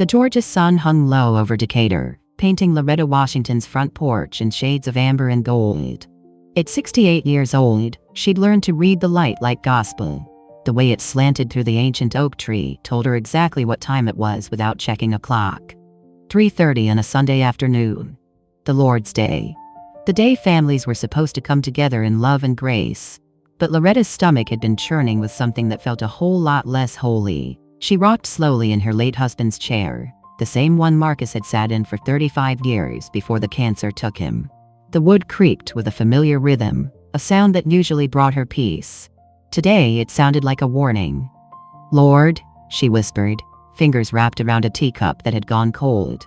The Georgia sun hung low over Decatur, painting Loretta Washington's front porch in shades of amber and gold. At 68 years old, she'd learned to read the light like gospel. The way it slanted through the ancient oak tree told her exactly what time it was without checking a clock. 3:30 on a Sunday afternoon. The Lord's Day. The day families were supposed to come together in love and grace. But Loretta's stomach had been churning with something that felt a whole lot less holy. She rocked slowly in her late husband's chair, the same one Marcus had sat in for 35 years before the cancer took him. The wood creaked with a familiar rhythm, a sound that usually brought her peace. Today it sounded like a warning. "Lord," she whispered, fingers wrapped around a teacup that had gone cold.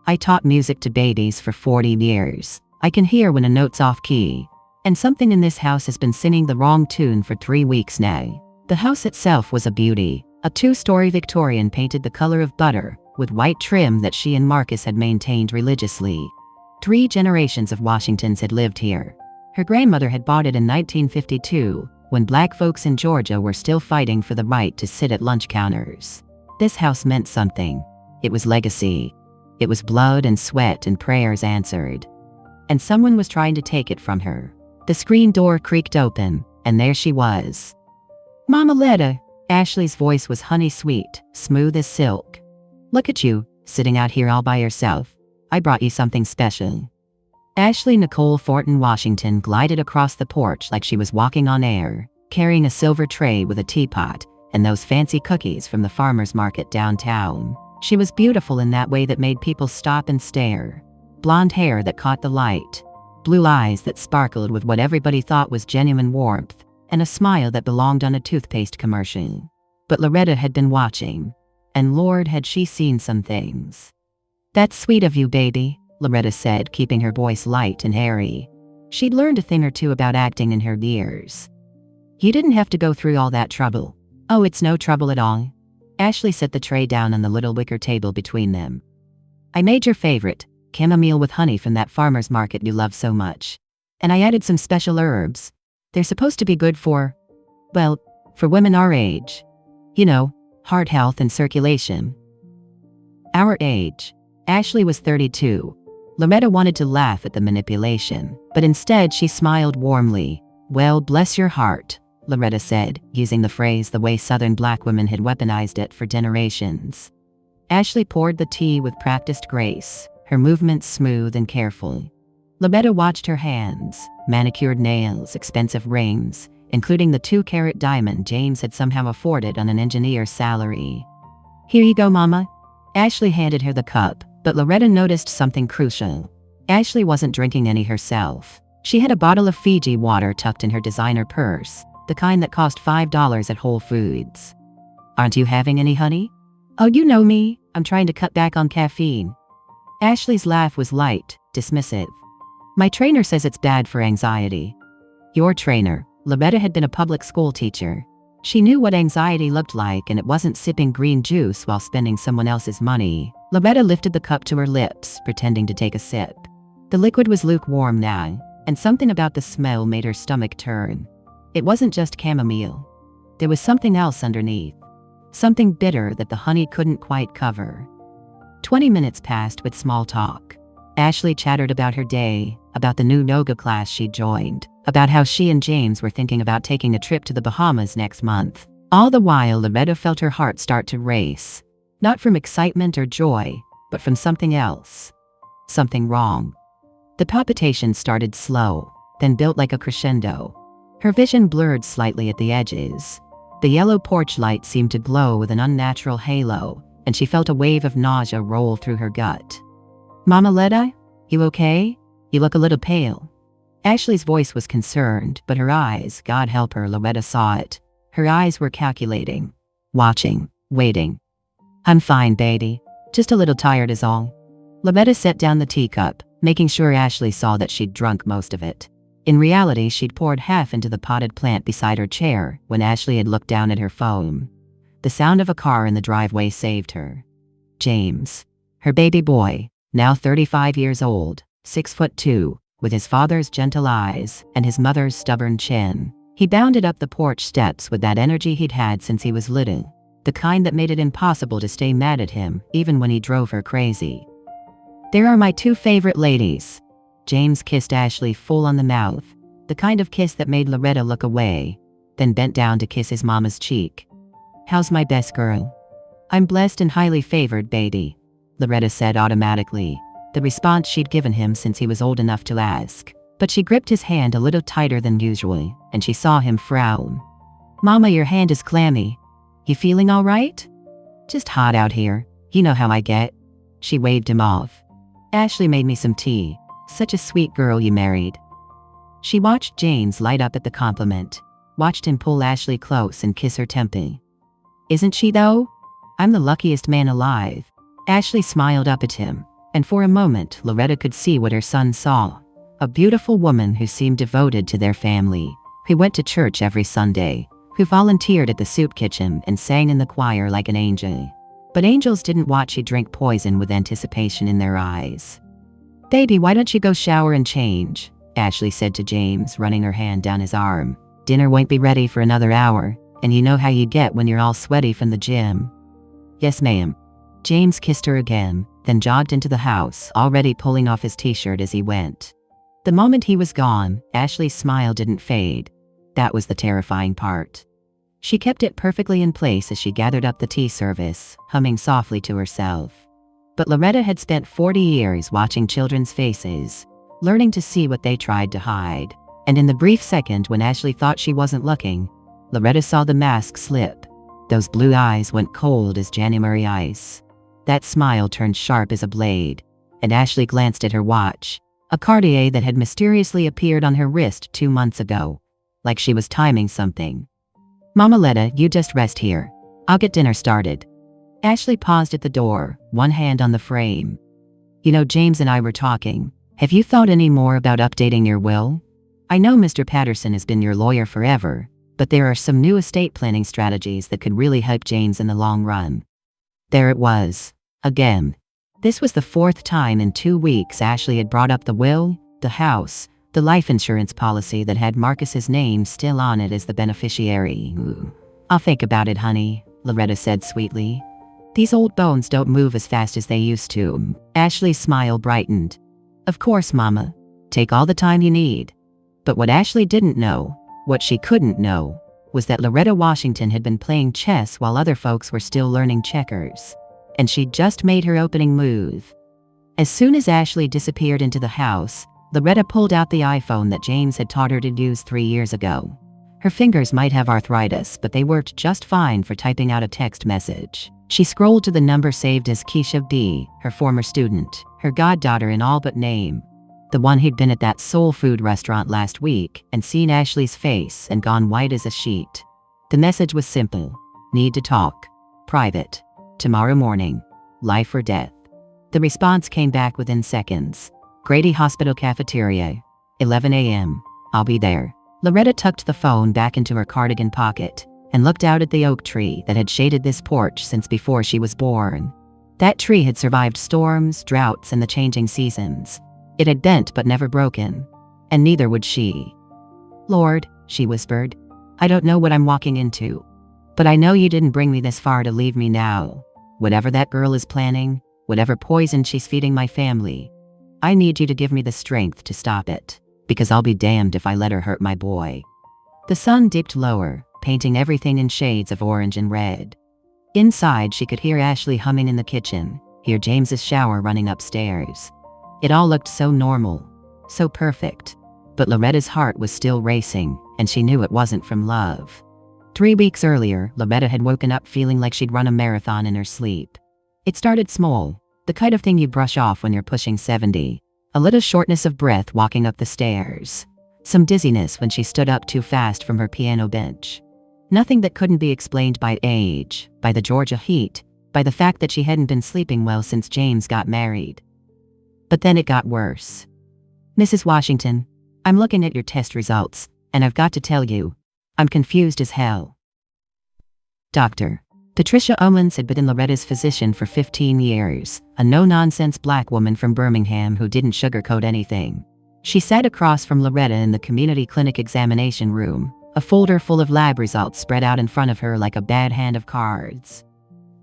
"I taught music to babies for 40 years. I can hear when a note's off key. And something in this house has been singing the wrong tune for 3 weeks now." The house itself was a beauty, a 2-story Victorian painted the color of butter, with white trim that she and Marcus had maintained religiously. 3 generations of Washingtons had lived here. Her grandmother had bought it in 1952, when black folks in Georgia were still fighting for the right to sit at lunch counters. This house meant something. It was legacy. It was blood and sweat and prayers answered. And someone was trying to take it from her. The screen door creaked open, and there she was. "Mama Letta." Ashley's voice was honey-sweet, smooth as silk. "Look at you, sitting out here all by yourself. I brought you something special." Ashley Nicole Fortin Washington glided across the porch like she was walking on air, carrying a silver tray with a teapot and those fancy cookies from the farmer's market downtown. She was beautiful in that way that made people stop and stare. Blonde hair that caught the light, blue eyes that sparkled with what everybody thought was genuine warmth, and a smile that belonged on a toothpaste commercial. But Loretta had been watching, and Lord had she seen some things. "That's sweet of you, baby," Loretta said, keeping her voice light and airy. She'd learned a thing or two about acting in her years. "You didn't have to go through all that trouble." "Oh, it's no trouble at all." Ashley set the tray down on the little wicker table between them. "I made your favorite, chamomile with honey from that farmer's market you love so much. And I added some special herbs. They're supposed to be good for, well, for women our age. You know, heart health and circulation." Our age. Ashley was 32. Loretta wanted to laugh at the manipulation, but instead she smiled warmly. "Well, bless your heart," Loretta said, using the phrase the way Southern black women had weaponized it for generations. Ashley poured the tea with practiced grace, her movements smooth and careful. Loretta watched her hands, manicured nails, expensive rings, including the 2-carat diamond James had somehow afforded on an engineer's salary. "Here you go, Mama." Ashley handed her the cup, but Loretta noticed something crucial. Ashley wasn't drinking any herself. She had a bottle of Fiji water tucked in her designer purse, the kind that cost $5 at Whole Foods. "Aren't you having any, honey?" "Oh, you know me. I'm trying to cut back on caffeine." Ashley's laugh was light, dismissive. "My trainer says it's bad for anxiety." Your trainer. Loretta had been a public school teacher. She knew what anxiety looked like, and it wasn't sipping green juice while spending someone else's money. Loretta lifted the cup to her lips, pretending to take a sip. The liquid was lukewarm now, and something about the smell made her stomach turn. It wasn't just chamomile. There was something else underneath. Something bitter that the honey couldn't quite cover. 20 minutes passed with small talk. Ashley chattered about her day, about the new yoga class she'd joined, about how she and James were thinking about taking a trip to the Bahamas next month. All the while, Loretta felt her heart start to race. Not from excitement or joy, but from something else. Something wrong. The palpitations started slow, then built like a crescendo. Her vision blurred slightly at the edges. The yellow porch light seemed to glow with an unnatural halo, and she felt a wave of nausea roll through her gut. "Mama Letta, you okay? You look a little pale." Ashley's voice was concerned, but her eyes, God help her, Loretta saw it. Her eyes were calculating, watching, waiting. "I'm fine, baby. Just a little tired is all." Loretta set down the teacup, making sure Ashley saw that she'd drunk most of it. In reality, she'd poured half into the potted plant beside her chair when Ashley had looked down at her phone. The sound of a car in the driveway saved her. James, her baby boy, now 35 years old, 6'2", with his father's gentle eyes and his mother's stubborn chin. He bounded up the porch steps with that energy he'd had since he was little. the kind that made it impossible to stay mad at him, even when he drove her crazy. "There are my two favorite ladies." James kissed Ashley full on the mouth, the kind of kiss that made Loretta look away, then bent down to kiss his mama's cheek. "How's my best girl?" "I'm blessed and highly favored, baby," Loretta said automatically, the response she'd given him since he was old enough to ask. But she gripped his hand a little tighter than usual, and she saw him frown. "Mama, your hand is clammy. You feeling all right?" "Just hot out here. You know how I get." She waved him off. "Ashley made me some tea. Such a sweet girl you married." She watched James light up at the compliment, watched him pull Ashley close and kiss her temple. "Isn't she though? I'm the luckiest man alive." Ashley smiled up at him, and for a moment Loretta could see what her son saw. A beautiful woman who seemed devoted to their family, who went to church every Sunday, who volunteered at the soup kitchen and sang in the choir like an angel. But angels didn't watch you drink poison with anticipation in their eyes. "Baby, why don't you go shower and change?" Ashley said to James, running her hand down his arm. "Dinner won't be ready for another hour, and you know how you get when you're all sweaty from the gym." "Yes, ma'am." James kissed her again, then jogged into the house, already pulling off his t-shirt as he went. The moment he was gone, Ashley's smile didn't fade. That was the terrifying part. She kept it perfectly in place as she gathered up the tea service, humming softly to herself. But Loretta had spent 40 years watching children's faces, learning to see what they tried to hide. And in the brief second when Ashley thought she wasn't looking, Loretta saw the mask slip. Those blue eyes went cold as January ice. That smile turned sharp as a blade, and Ashley glanced at her watch, a Cartier that had mysteriously appeared on her wrist 2 months ago, like she was timing something. "Mama Letta, you just rest here. I'll get dinner started." Ashley paused at the door, one hand on the frame. "You know, James and I were talking. Have you thought any more about updating your will? I know Mr. Patterson has been your lawyer forever, but there are some new estate planning strategies that could really help James in the long run." There it was. Again. This was the 4th time in 2 weeks Ashley had brought up the will, the house, the life insurance policy that had Marcus's name still on it as the beneficiary. "I'll think about it, honey," Loretta said sweetly. "These old bones don't move as fast as they used to." Ashley's smile brightened. "Of course, Mama. Take all the time you need." But what Ashley didn't know, what she couldn't know, was that Loretta Washington had been playing chess while other folks were still learning checkers. And she'd just made her opening move. As soon as Ashley disappeared into the house, Loretta pulled out the iPhone that James had taught her to use 3 years ago. Her fingers might have arthritis, but they worked just fine for typing out a text message. She scrolled to the number saved as Keisha B., her former student, her goddaughter in all but name. The one who'd been at that soul food restaurant last week and seen Ashley's face and gone white as a sheet. The message was simple. "Need to talk. Private. Tomorrow morning. Life or death." The response came back within seconds. "Grady Hospital Cafeteria. 11 a.m. I'll be there." Loretta tucked the phone back into her cardigan pocket and looked out at the oak tree that had shaded this porch since before she was born. That tree had survived storms, droughts, and the changing seasons. It had bent but never broken. And neither would she. "Lord," she whispered, "I don't know what I'm walking into. But I know you didn't bring me this far to leave me now. Whatever that girl is planning, whatever poison she's feeding my family, I need you to give me the strength to stop it, because I'll be damned if I let her hurt my boy." The sun dipped lower, painting everything in shades of orange and red. Inside, she could hear Ashley humming in the kitchen, hear James's shower running upstairs. It all looked so normal, so perfect. But Loretta's heart was still racing, and she knew it wasn't from love. 3 weeks earlier, Loretta had woken up feeling like she'd run a marathon in her sleep. It started small, the kind of thing you brush off when you're pushing 70. A little shortness of breath walking up the stairs. Some dizziness when she stood up too fast from her piano bench. Nothing that couldn't be explained by age, by the Georgia heat, by the fact that she hadn't been sleeping well since James got married. But then it got worse. "Mrs. Washington, I'm looking at your test results, and I've got to tell you, I'm confused as hell." Dr. Patricia Owens had been Loretta's physician for 15 years, a no-nonsense black woman from Birmingham who didn't sugarcoat anything. She sat across from Loretta in the community clinic examination room, a folder full of lab results spread out in front of her like a bad hand of cards.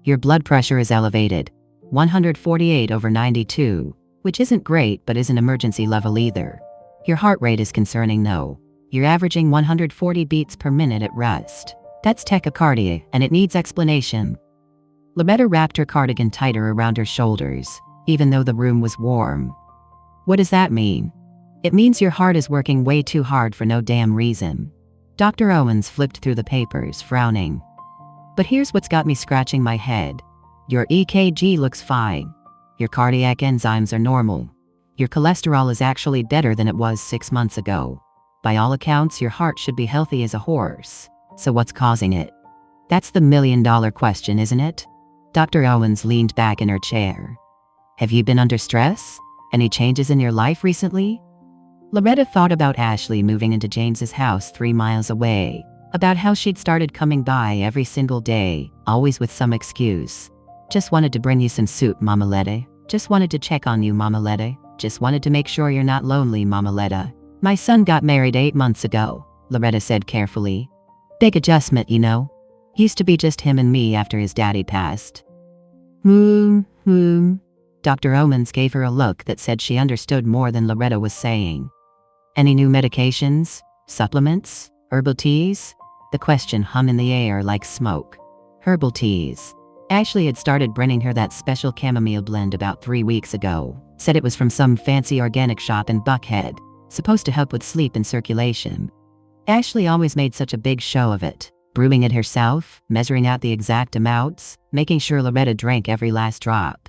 Your blood pressure is elevated, 148/92, which isn't great but isn't emergency level either. Your heart rate is concerning though. You're averaging 140 beats per minute at rest. That's tachycardia, and it needs explanation. Loretta wrapped her cardigan tighter around her shoulders, even though the room was warm. What does that mean? It means your heart is working way too hard for no damn reason. Dr. Owens flipped through the papers, frowning. But here's what's got me scratching my head. Your EKG looks fine. Your cardiac enzymes are normal. Your cholesterol is actually better than it was 6 months ago. By all accounts, your heart should be healthy as a horse. So what's causing it? That's the million-dollar question, isn't it? Dr. Owens leaned back in her chair. Have you been under stress? Any changes in your life recently? Loretta thought about Ashley moving into James's house 3 miles away, about how she'd started coming by every single day, always with some excuse. Just wanted to bring you some soup, Mama Letta. Just wanted to check on you, Mama Letta. Just wanted to make sure you're not lonely, Mama Letta. My son got married 8 months ago, Loretta said carefully. Big adjustment, you know. Used to be just him and me after his daddy passed. Dr. Owens gave her a look that said she understood more than Loretta was saying. Any new medications? Supplements? Herbal teas? The question hung in the air like smoke. Herbal teas. Ashley had started bringing her that special chamomile blend about 3 weeks ago. Said it was from some fancy organic shop in Buckhead, supposed to help with sleep and circulation. Ashley always made such a big show of it, brewing it herself, measuring out the exact amounts, making sure Loretta drank every last drop.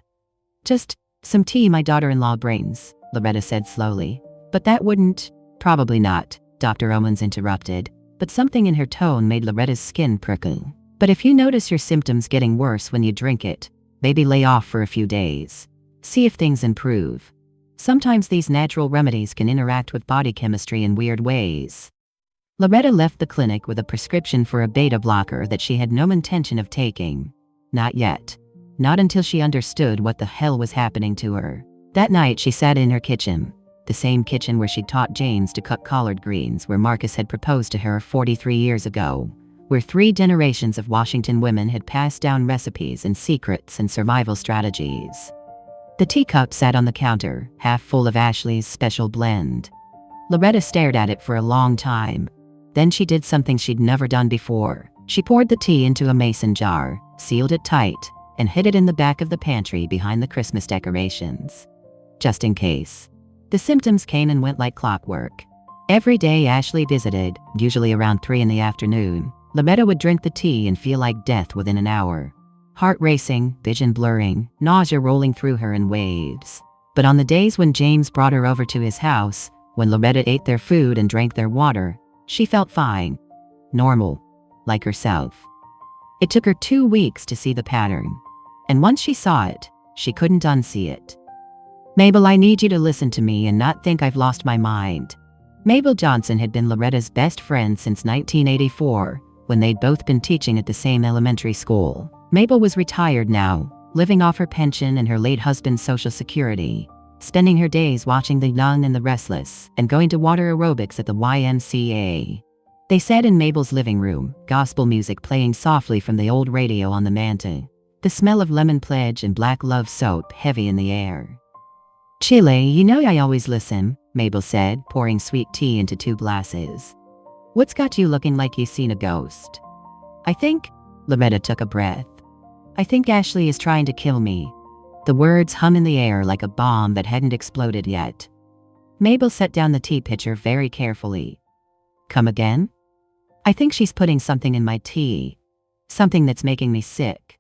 Just some tea my daughter-in-law brings, Loretta said slowly. But that wouldn't. Probably not, Dr. Owens interrupted, but something in her tone made Loretta's skin prickle. But if you notice your symptoms getting worse when you drink it, maybe lay off for a few days. See if things improve. Sometimes these natural remedies can interact with body chemistry in weird ways. Loretta left the clinic with a prescription for a beta blocker that she had no intention of taking. Not yet. Not until she understood what the hell was happening to her. That night she sat in her kitchen, the same kitchen where she'd taught James to cut collard greens, where Marcus had proposed to her 43 years ago, where 3 generations of Washington women had passed down recipes and secrets and survival strategies. The teacup sat on the counter, half full of Ashley's special blend. Loretta stared at it for a long time. Then she did something she'd never done before. She poured the tea into a mason jar, sealed it tight, and hid it in the back of the pantry behind the Christmas decorations. Just in case. The symptoms came and went like clockwork. Every day Ashley visited, usually around 3 in the afternoon, Loretta would drink the tea and feel like death within an hour. Heart racing, vision blurring, nausea rolling through her in waves. But on the days when James brought her over to his house, when Loretta ate their food and drank their water, she felt fine. Normal. Like herself. It took her 2 weeks to see the pattern. And once she saw it, she couldn't unsee it. Mabel, I need you to listen to me and not think I've lost my mind. Mabel Johnson had been Loretta's best friend since 1984, when they'd both been teaching at the same elementary school. Mabel was retired now, living off her pension and her late husband's Social Security, spending her days watching The Young and the Restless and going to water aerobics at the YMCA. They sat in Mabel's living room, gospel music playing softly from the old radio on the mantel, the smell of lemon pledge and black love soap heavy in the air. Chile, you know I always listen, Mabel said, pouring sweet tea into 2 glasses. What's got you looking like you seen a ghost? I think, Loretta took a breath. I think Ashley is trying to kill me. The words hung in the air like a bomb that hadn't exploded yet. Mabel set down the tea pitcher very carefully. Come again? I think she's putting something in my tea. Something that's making me sick.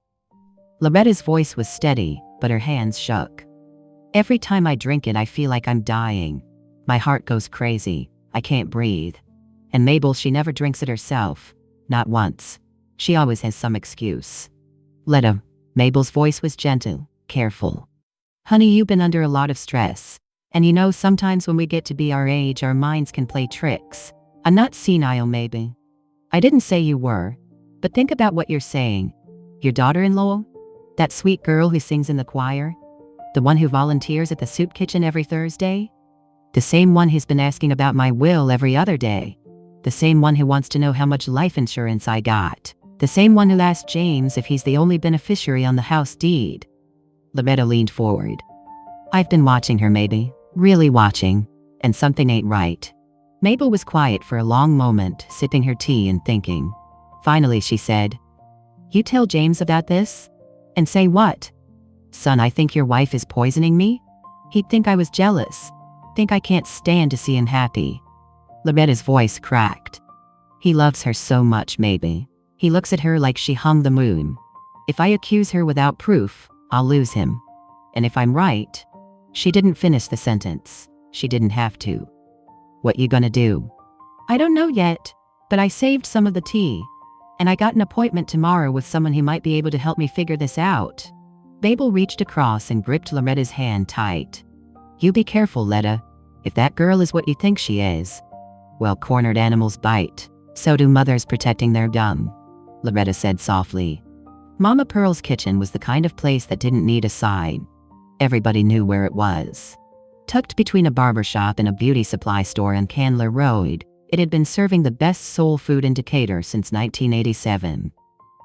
Loretta's voice was steady, but her hands shook. Every time I drink it, I feel like I'm dying. My heart goes crazy. I can't breathe. And Mabel, she never drinks it herself. Not once. She always has some excuse. Letta, Mabel's voice was gentle, careful. Honey, you've been under a lot of stress. And you know, sometimes when we get to be our age, our minds can play tricks. I'm not senile, maybe. I didn't say you were. But think about what you're saying. Your daughter-in-law? That sweet girl who sings in the choir? The one who volunteers at the soup kitchen every Thursday? The same one who's been asking about my will every other day? The same one who wants to know how much life insurance I got. The same one who asked James if he's the only beneficiary on the house deed. Loretta leaned forward. I've been watching her, maybe. Really watching. And something ain't right. Mabel was quiet for a long moment, sipping her tea and thinking. Finally, she said, You tell James about this? And say what? Son, I think your wife is poisoning me? He'd think I was jealous. Think I can't stand to see him happy. Loretta's voice cracked. He loves her so much, maybe. He looks at her like she hung the moon. If I accuse her without proof, I'll lose him. And if I'm right... She didn't finish the sentence. She didn't have to. What you gonna do? I don't know yet, but I saved some of the tea. And I got an appointment tomorrow with someone who might be able to help me figure this out. Mabel reached across and gripped Loretta's hand tight. You be careful, Letta. If that girl is what you think she is. Well, cornered animals bite. So do mothers protecting their young. Loretta said softly. Mama Pearl's kitchen was the kind of place that didn't need a sign. Everybody knew where it was. Tucked between a barber shop and a beauty supply store on Candler Road, it had been serving the best soul food in Decatur since 1987.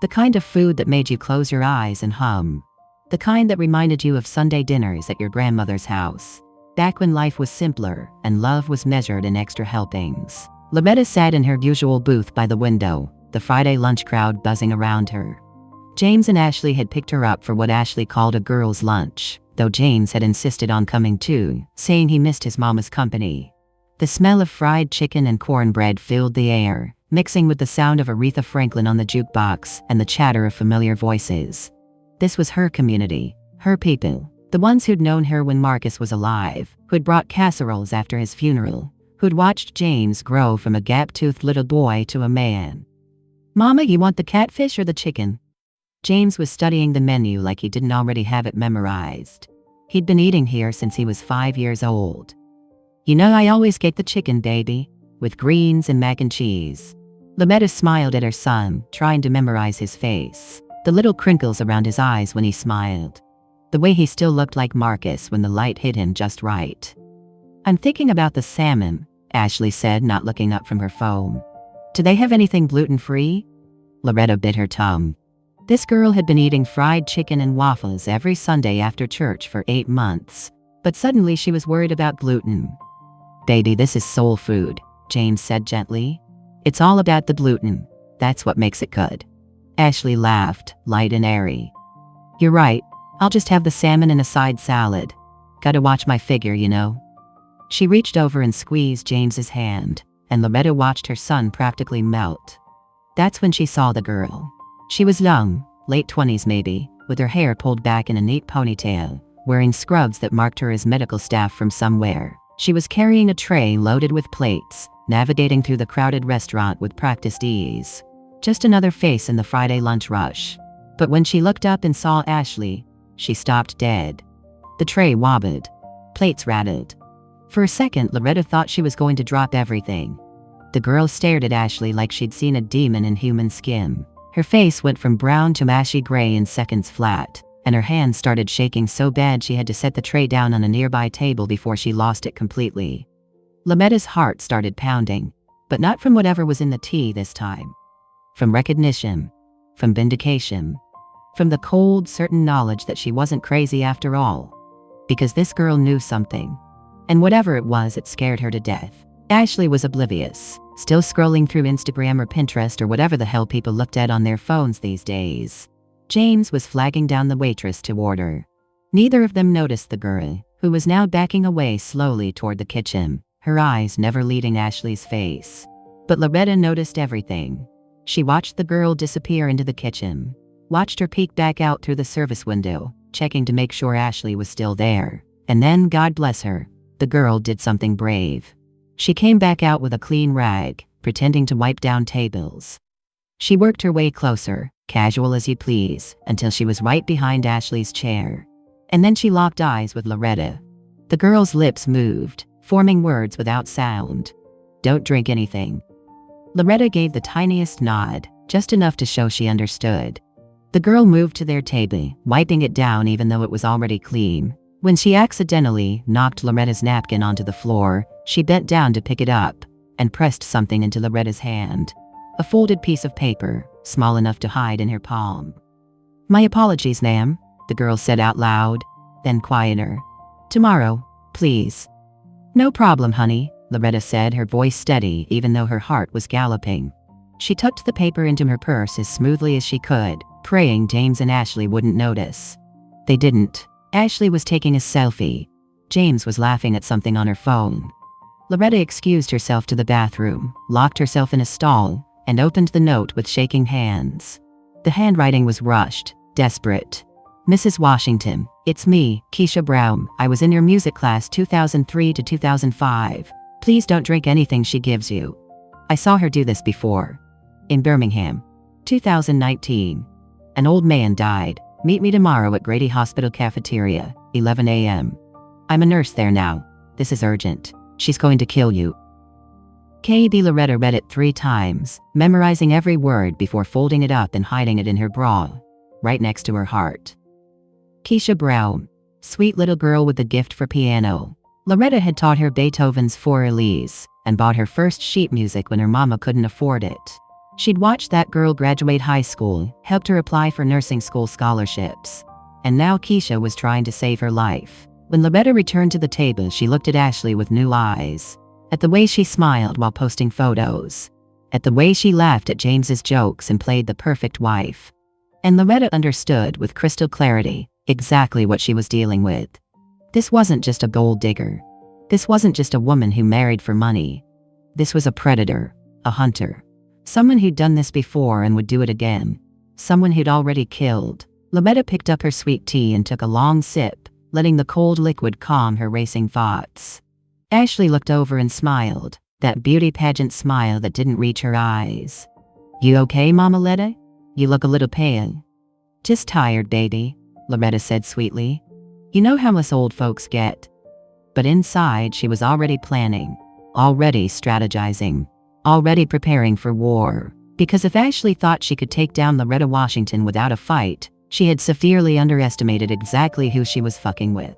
The kind of food that made you close your eyes and hum. The kind that reminded you of Sunday dinners at your grandmother's house. Back when life was simpler and love was measured in extra helpings. Loretta sat in her usual booth by the window, the Friday lunch crowd buzzing around her. James and Ashley had picked her up for what Ashley called a girl's lunch, though James had insisted on coming too, saying he missed his mama's company. The smell of fried chicken and cornbread filled the air, mixing with the sound of Aretha Franklin on the jukebox and the chatter of familiar voices. This was her community, her people, the ones who'd known her when Marcus was alive, who'd brought casseroles after his funeral, who'd watched James grow from a gap-toothed little boy to a man. Mama, you want the catfish or the chicken? James was studying the menu like he didn't already have it memorized. He'd been eating here since he was 5 years old. You know, I always get the chicken, baby, with greens and mac and cheese. Loretta smiled at her son, trying to memorize his face, the little crinkles around his eyes when he smiled. The way he still looked like Marcus when the light hit him just right. I'm thinking about the salmon, Ashley said, not looking up from her phone. Do they have anything gluten-free? Loretta bit her tongue. This girl had been eating fried chicken and waffles every Sunday after church for 8 months, but suddenly she was worried about gluten. Baby, this is soul food, James said gently. It's all about the gluten. That's what makes it good. Ashley laughed, light and airy. You're right. I'll just have the salmon and a side salad. Gotta watch my figure, you know. She reached over and squeezed James's hand, and Loretta watched her son practically melt. That's when she saw the girl. She was young, late 20s maybe, with her hair pulled back in a neat ponytail, wearing scrubs that marked her as medical staff from somewhere. She was carrying a tray loaded with plates, navigating through the crowded restaurant with practiced ease. Just another face in the Friday lunch rush. But when she looked up and saw Ashley, she stopped dead. The tray wobbled. Plates rattled. For a second, Loretta thought she was going to drop everything. The girl stared at Ashley like she'd seen a demon in human skin. Her face went from brown to ashy gray in seconds flat, and her hands started shaking so bad she had to set the tray down on a nearby table before she lost it completely. Loretta's heart started pounding, but not from whatever was in the tea this time. From recognition. From vindication. From the cold, certain knowledge that she wasn't crazy after all. Because this girl knew something. And whatever it was, it scared her to death. Ashley was oblivious, still scrolling through Instagram or Pinterest or whatever the hell people looked at on their phones these days. James was flagging down the waitress to order. Neither of them noticed the girl, who was now backing away slowly toward the kitchen, her eyes never leaving Ashley's face. But Loretta noticed everything. She watched the girl disappear into the kitchen, watched her peek back out through the service window, checking to make sure Ashley was still there. And then, God bless her, the girl did something brave. She came back out with a clean rag, pretending to wipe down tables. She worked her way closer, casual as you please, until she was right behind Ashley's chair. And then she locked eyes with Loretta. The girl's lips moved, forming words without sound. Don't drink anything. Loretta gave the tiniest nod, just enough to show she understood. The girl moved to their table, wiping it down even though it was already clean. When she accidentally knocked Loretta's napkin onto the floor, she bent down to pick it up, and pressed something into Loretta's hand. A folded piece of paper, small enough to hide in her palm. "My apologies, ma'am," the girl said out loud, then quieter. "Tomorrow, please." "No problem, honey," Loretta said, her voice steady even though her heart was galloping. She tucked the paper into her purse as smoothly as she could, praying James and Ashley wouldn't notice. They didn't. Ashley was taking a selfie. James was laughing at something on her phone. Loretta excused herself to the bathroom, locked herself in a stall, and opened the note with shaking hands. The handwriting was rushed, desperate. "Mrs. Washington, it's me, Keisha Brown. I was in your music class 2003 to 2005. Please don't drink anything she gives you. I saw her do this before. In Birmingham. 2019. An old man died. Meet me tomorrow at Grady Hospital cafeteria, 11 a.m. I'm a nurse there now. This is urgent. She's going to kill you." K.B. Loretta read it 3 times, memorizing every word before folding it up and hiding it in her bra, right next to her heart. Keisha Brown, sweet little girl with a gift for piano. Loretta had taught her Beethoven's Four Elise and bought her first sheet music when her mama couldn't afford it. She'd watched that girl graduate high school, helped her apply for nursing school scholarships. And now Keisha was trying to save her life. When Loretta returned to the table, she looked at Ashley with new eyes. At the way she smiled while posting photos. At the way she laughed at James's jokes and played the perfect wife. And Loretta understood with crystal clarity exactly what she was dealing with. This wasn't just a gold digger. This wasn't just a woman who married for money. This was a predator, a hunter. Someone who'd done this before and would do it again. Someone who'd already killed. Loretta picked up her sweet tea and took a long sip, letting the cold liquid calm her racing thoughts. Ashley looked over and smiled, that beauty pageant smile that didn't reach her eyes. "You okay, Mama Letta? You look a little pale." "Just tired, baby," Loretta said sweetly. "You know how us old folks get." But inside she was already planning, already strategizing, already preparing for war. Because if Ashley thought she could take down Loretta Washington without a fight, she had severely underestimated exactly who she was fucking with.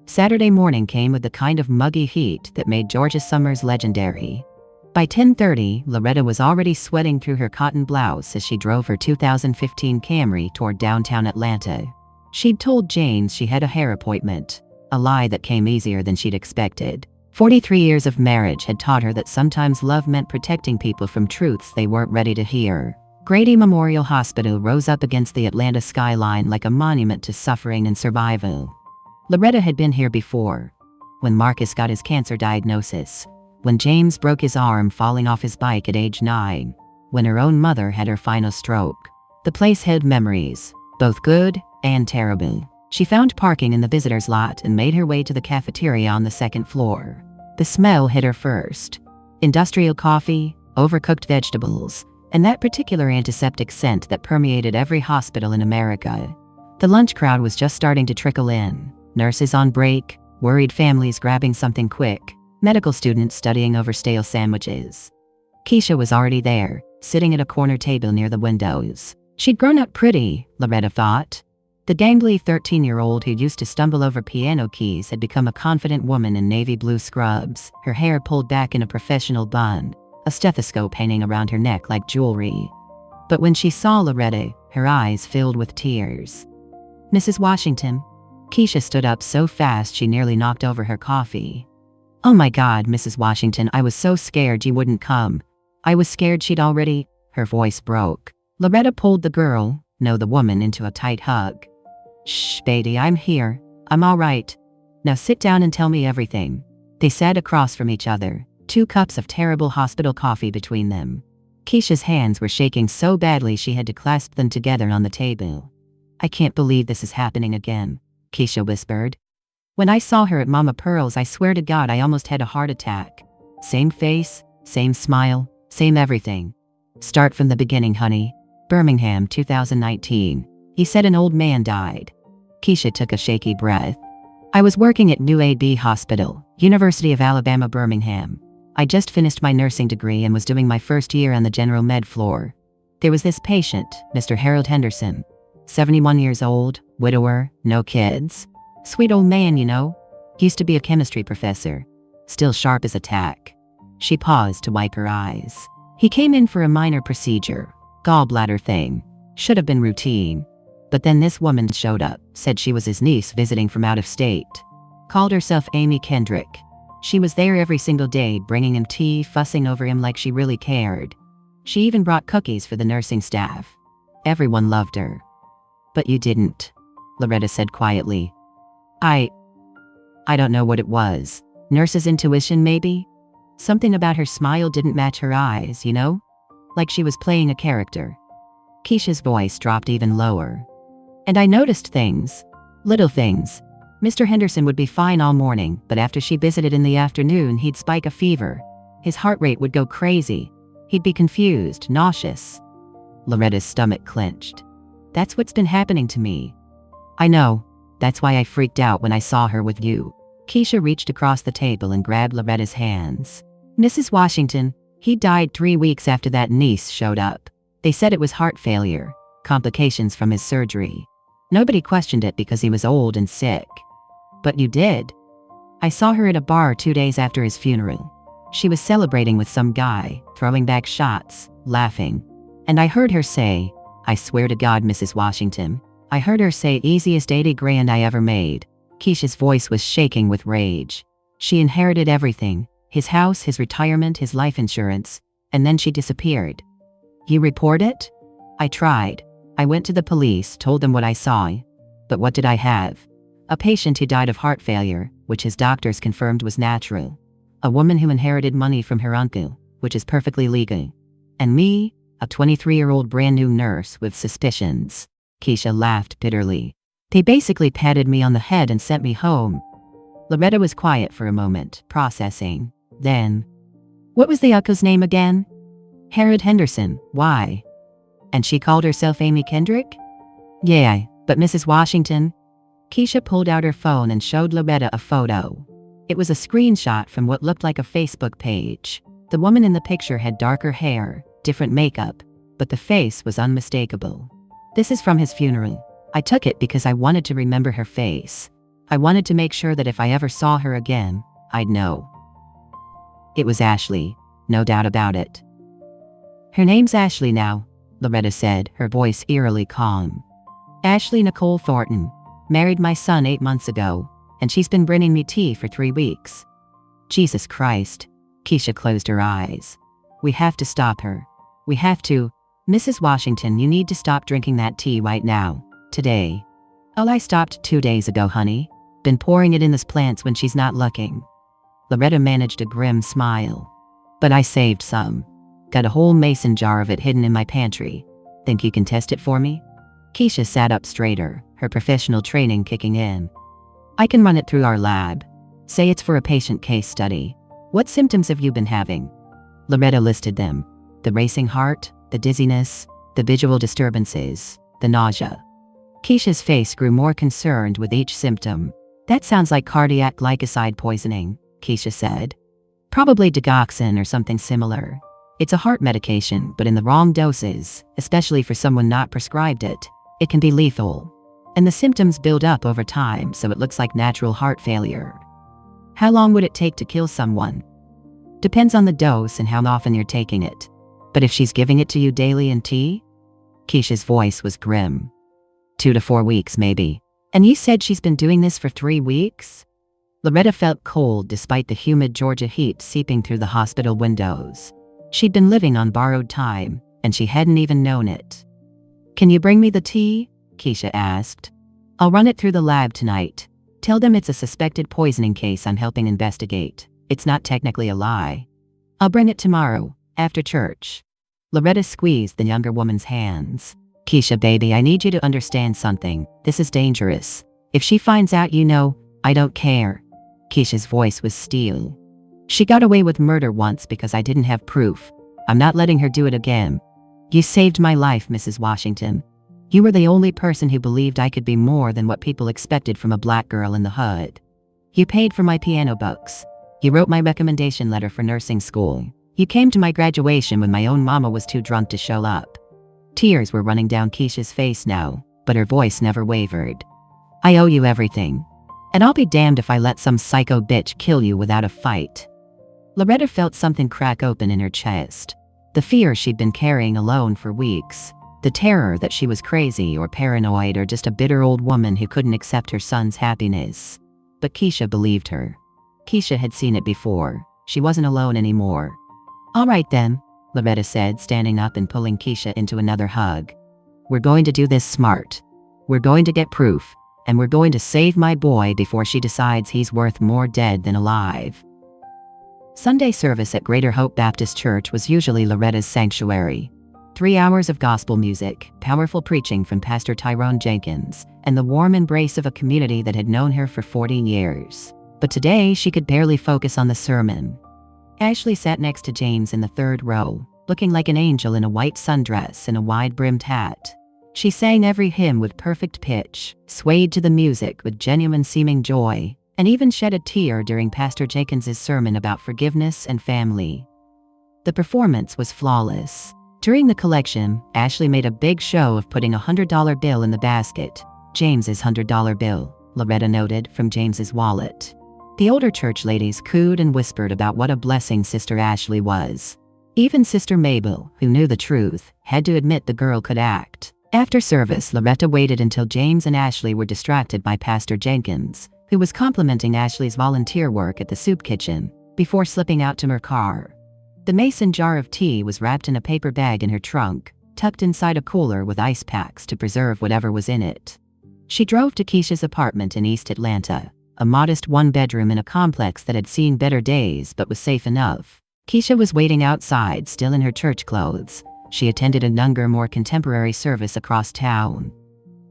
Saturday morning came with the kind of muggy heat that made Georgia summers legendary. By 10:30, Loretta was already sweating through her cotton blouse as she drove her 2015 Camry toward downtown Atlanta. She'd told James she had a hair appointment, a lie that came easier than she'd expected. 43 years of marriage had taught her that sometimes love meant protecting people from truths they weren't ready to hear. Grady Memorial Hospital rose up against the Atlanta skyline like a monument to suffering and survival. Loretta had been here before. When Marcus got his cancer diagnosis. When James broke his arm falling off his bike at age 9. When her own mother had her final stroke. The place held memories, both good and terrible. She found parking in the visitor's lot and made her way to the cafeteria on the 2nd floor. The smell hit her first. Industrial coffee, overcooked vegetables, and that particular antiseptic scent that permeated every hospital in America. The lunch crowd was just starting to trickle in. Nurses on break, worried families grabbing something quick, medical students studying over stale sandwiches. Keisha was already there, sitting at a corner table near the windows. She'd grown up pretty, Loretta thought. The gangly 13-year-old who used to stumble over piano keys had become a confident woman in navy blue scrubs, her hair pulled back in a professional bun, a stethoscope hanging around her neck like jewelry. But when she saw Loretta, her eyes filled with tears. "Mrs. Washington." Keisha stood up so fast she nearly knocked over her coffee. "Oh my God, Mrs. Washington, I was so scared you wouldn't come. I was scared she'd already..." Her voice broke. Loretta pulled the girl, no, the woman, into a tight hug. "Shh, baby, I'm here. I'm all right. Now sit down and tell me everything." They sat across from each other, 2 cups of terrible hospital coffee between them. Keisha's hands were shaking so badly she had to clasp them together on the table. "I can't believe this is happening again," Keisha whispered. "When I saw her at Mama Pearl's, I swear to God I almost had a heart attack. Same face, same smile, same everything. Start from the beginning, honey. Birmingham, 2019. He said an old man died." Keisha took a shaky breath. "I was working at New A.B. Hospital, University of Alabama, Birmingham. I just finished my nursing degree and was doing my first year on the general med floor. There was this patient, Mr. Harold Henderson. 71 years old, widower, no kids. Sweet old man, you know. Used to be a chemistry professor. Still sharp as a tack. She paused to wipe her eyes. He came in for a minor procedure. Gallbladder thing. Should have been routine. But then this woman showed up, said she was his niece visiting from out of state. Called herself Amy Kendrick. She was there every single day bringing him tea, fussing over him like she really cared. She even brought cookies for the nursing staff. Everyone loved her. But you didn't, Loretta said quietly. I don't know what it was. Nurse's intuition, maybe? Something about her smile didn't match her eyes, you know? Like she was playing a character. Keisha's voice dropped even lower. And I noticed things. Little things. Mr. Henderson would be fine all morning, but after she visited in the afternoon, he'd spike a fever. His heart rate would go crazy. He'd be confused, nauseous. Loretta's stomach clenched. That's what's been happening to me. I know. That's why I freaked out when I saw her with you. Keisha reached across the table and grabbed Loretta's hands. Mrs. Washington, he died 3 weeks after that niece showed up. They said it was heart failure, complications from his surgery. Nobody questioned it because he was old and sick. But you did. I saw her at a bar 2 days after his funeral. She was celebrating with some guy, throwing back shots, laughing. And I heard her say, I swear to God, Mrs. Washington, I heard her say easiest 80 grand I ever made. Keisha's voice was shaking with rage. She inherited everything, his house, his retirement, his life insurance, and then she disappeared. You report it? I tried. I went to the police, told them what I saw. But what did I have? A patient who died of heart failure, which his doctors confirmed was natural. A woman who inherited money from her uncle, which is perfectly legal. And me, a 23-year-old brand new nurse with suspicions. Keisha laughed bitterly. They basically patted me on the head and sent me home. Loretta was quiet for a moment, processing. Then, what was the uncle's name again? Harold Henderson. Why? And she called herself Amy Kendrick? Yeah, but Mrs. Washington? Keisha pulled out her phone and showed Loretta a photo. It was a screenshot from what looked like a Facebook page. The woman in the picture had darker hair, different makeup, but the face was unmistakable. This is from his funeral. I took it because I wanted to remember her face. I wanted to make sure that if I ever saw her again, I'd know. It was Ashley, no doubt about it. Her name's Ashley now, Loretta said, her voice eerily calm. Ashley Nicole Thornton, married my son 8 months ago, and she's been bringing me tea for 3 weeks. Jesus Christ. Keisha closed her eyes. We have to stop her. We have to. Mrs. Washington, you need to stop drinking that tea right now. Today. Oh, I stopped 2 days ago, honey. Been pouring it in these plants when she's not looking. Loretta managed a grim smile. But I saved some. Got a whole mason jar of it hidden in my pantry. Think you can test it for me? Keisha sat up straighter, her professional training kicking in. I can run it through our lab. Say it's for a patient case study. What symptoms have you been having? Loretta listed them. The racing heart, the dizziness, the visual disturbances, the nausea. Keisha's face grew more concerned with each symptom. That sounds like cardiac glycoside poisoning, Keisha said. Probably digoxin or something similar. It's a heart medication, but in the wrong doses, especially for someone not prescribed it, it can be lethal. And the symptoms build up over time, so it looks like natural heart failure. How long would it take to kill someone? Depends on the dose and how often you're taking it. But if she's giving it to you daily in tea? Keisha's voice was grim. 2 to 4 weeks, maybe. And you said she's been doing this for 3 weeks? Loretta felt cold despite the humid Georgia heat seeping through the hospital windows. She'd been living on borrowed time, and she hadn't even known it. Can you bring me the tea? Keisha asked. I'll run it through the lab tonight. Tell them it's a suspected poisoning case I'm helping investigate. It's not technically a lie. I'll bring it tomorrow, after church. Loretta squeezed the younger woman's hands. Keisha, baby, I need you to understand something. This is dangerous. If she finds out, you know, I don't care. Keisha's voice was steel. She got away with murder once because I didn't have proof. I'm not letting her do it again. You saved my life, Mrs. Washington. You were the only person who believed I could be more than what people expected from a black girl in the hood. You paid for my piano books. You wrote my recommendation letter for nursing school. You came to my graduation when my own mama was too drunk to show up. Tears were running down Keisha's face now, but her voice never wavered. I owe you everything. And I'll be damned if I let some psycho bitch kill you without a fight. Loretta felt something crack open in her chest. The fear she'd been carrying alone for weeks. The terror that she was crazy or paranoid or just a bitter old woman who couldn't accept her son's happiness. But Keisha believed her. Keisha had seen it before. She wasn't alone anymore. "All right then," Loretta said, standing up and pulling Keisha into another hug. "We're going to do this smart. We're going to get proof, and we're going to save my boy before she decides he's worth more dead than alive." Sunday service at Greater Hope Baptist Church was usually Loretta's sanctuary. 3 hours of gospel music, powerful preaching from Pastor Tyrone Jenkins, and the warm embrace of a community that had known her for 40 years. But today she could barely focus on the sermon. Ashley sat next to James in the third row, looking like an angel in a white sundress and a wide-brimmed hat. She sang every hymn with perfect pitch, swayed to the music with genuine-seeming joy, and even shed a tear during Pastor Jenkins' sermon about forgiveness and family. The performance was flawless. During the collection, Ashley made a big show of putting a $100 bill in the basket. James's $100 bill, Loretta noted from James's wallet. The older church ladies cooed and whispered about what a blessing Sister Ashley was. Even Sister Mabel, who knew the truth, had to admit the girl could act. After service, Loretta waited until James and Ashley were distracted by Pastor Jenkins, who was complimenting Ashley's volunteer work at the soup kitchen, before slipping out to her car. The mason jar of tea was wrapped in a paper bag in her trunk, tucked inside a cooler with ice packs to preserve whatever was in it. She drove to Keisha's apartment in East Atlanta, a modest one-bedroom in a complex that had seen better days but was safe enough. Keisha was waiting outside, still in her church clothes. She attended a younger, more contemporary service across town.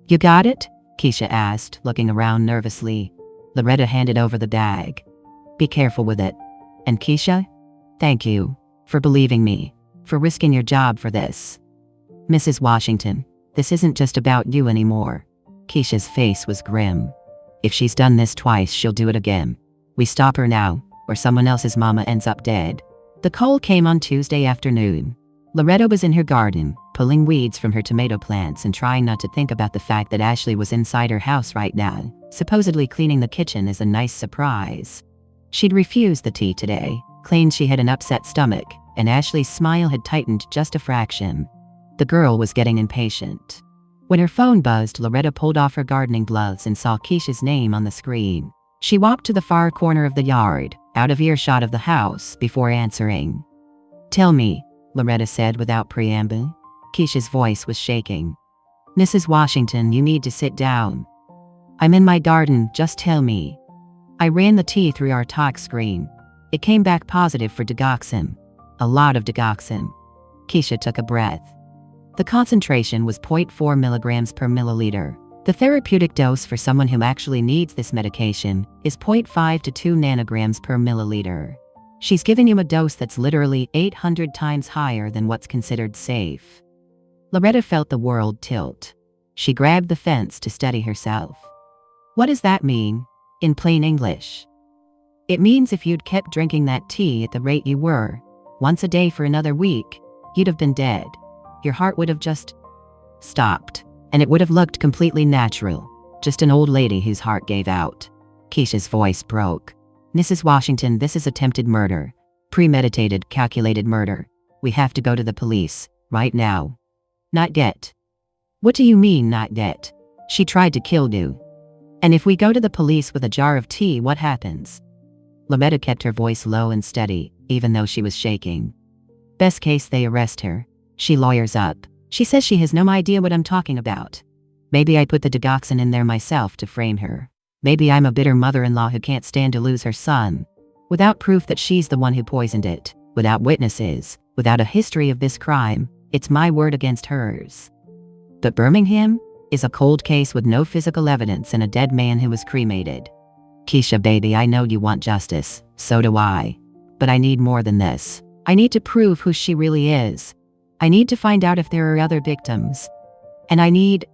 "You got it?" Keisha asked, looking around nervously. Loretta handed over the bag. "Be careful with it. And Keisha, thank you for believing me, for risking your job for this. Mrs. Washington, this isn't just about you anymore." Keisha's face was grim. "If she's done this twice, she'll do it again. We stop her now, or someone else's mama ends up dead." The call came on Tuesday afternoon. Loretta was in her garden, pulling weeds from her tomato plants and trying not to think about the fact that Ashley was inside her house right now, supposedly cleaning the kitchen as a nice surprise. She'd refused the tea today, claimed she had an upset stomach, and Ashley's smile had tightened just a fraction. The girl was getting impatient. When her phone buzzed, Loretta pulled off her gardening gloves and saw Keisha's name on the screen. She walked to the far corner of the yard, out of earshot of the house, before answering. "Tell me," Loretta said without preamble. Keisha's voice was shaking. "Mrs. Washington, you need to sit down. I'm in my garden, just tell me." "I ran the tea through our talk screen. It came back positive for digoxin. A lot of digoxin." Keisha took a breath. The concentration was 0.4 milligrams per milliliter. The therapeutic dose for someone who actually needs this medication is 0.5 to 2 nanograms per milliliter. She's giving you a dose that's literally 800 times higher than what's considered safe. Loretta felt the world tilt. She grabbed the fence to steady herself. "What does that mean, in plain English?" "It means if you'd kept drinking that tea at the rate you were, once a day for another week, you'd have been dead. Your heart would have just stopped, and it would have looked completely natural. Just an old lady whose heart gave out." Keisha's voice broke. "Mrs. Washington, this is attempted murder. Premeditated, calculated murder. We have to go to the police, right now." "Not yet." "What do you mean, not yet? She tried to kill you. And if we go to the police with a jar of tea, what happens?" Loretta kept her voice low and steady, even though she was shaking. "Best case, they arrest her. She lawyers up. She says she has no idea what I'm talking about. Maybe I put the digoxin in there myself to frame her. Maybe I'm a bitter mother-in-law who can't stand to lose her son. Without proof that she's the one who poisoned it, without witnesses, without a history of this crime, it's my word against hers." But Birmingham is a cold case with no physical evidence and a dead man who was cremated. "Keisha, baby, I know you want justice, so do I. But I need more than this. I need to prove who she really is. I need to find out if there are other victims. And I need..."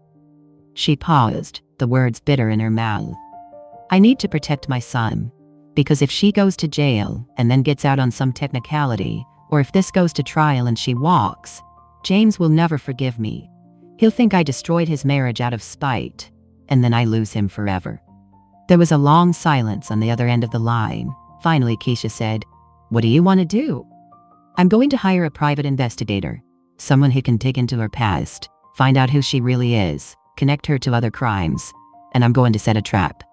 She paused, the words bitter in her mouth. "I need to protect my son. Because if she goes to jail and then gets out on some technicality, or if this goes to trial and she walks, James will never forgive me. He'll think I destroyed his marriage out of spite, and then I lose him forever." There was a long silence on the other end of the line. Finally, Keisha said, What do you want to do? I'm going to hire a private investigator, someone who can dig into her past, find out who she really is, connect her to other crimes, and I'm going to set a trap.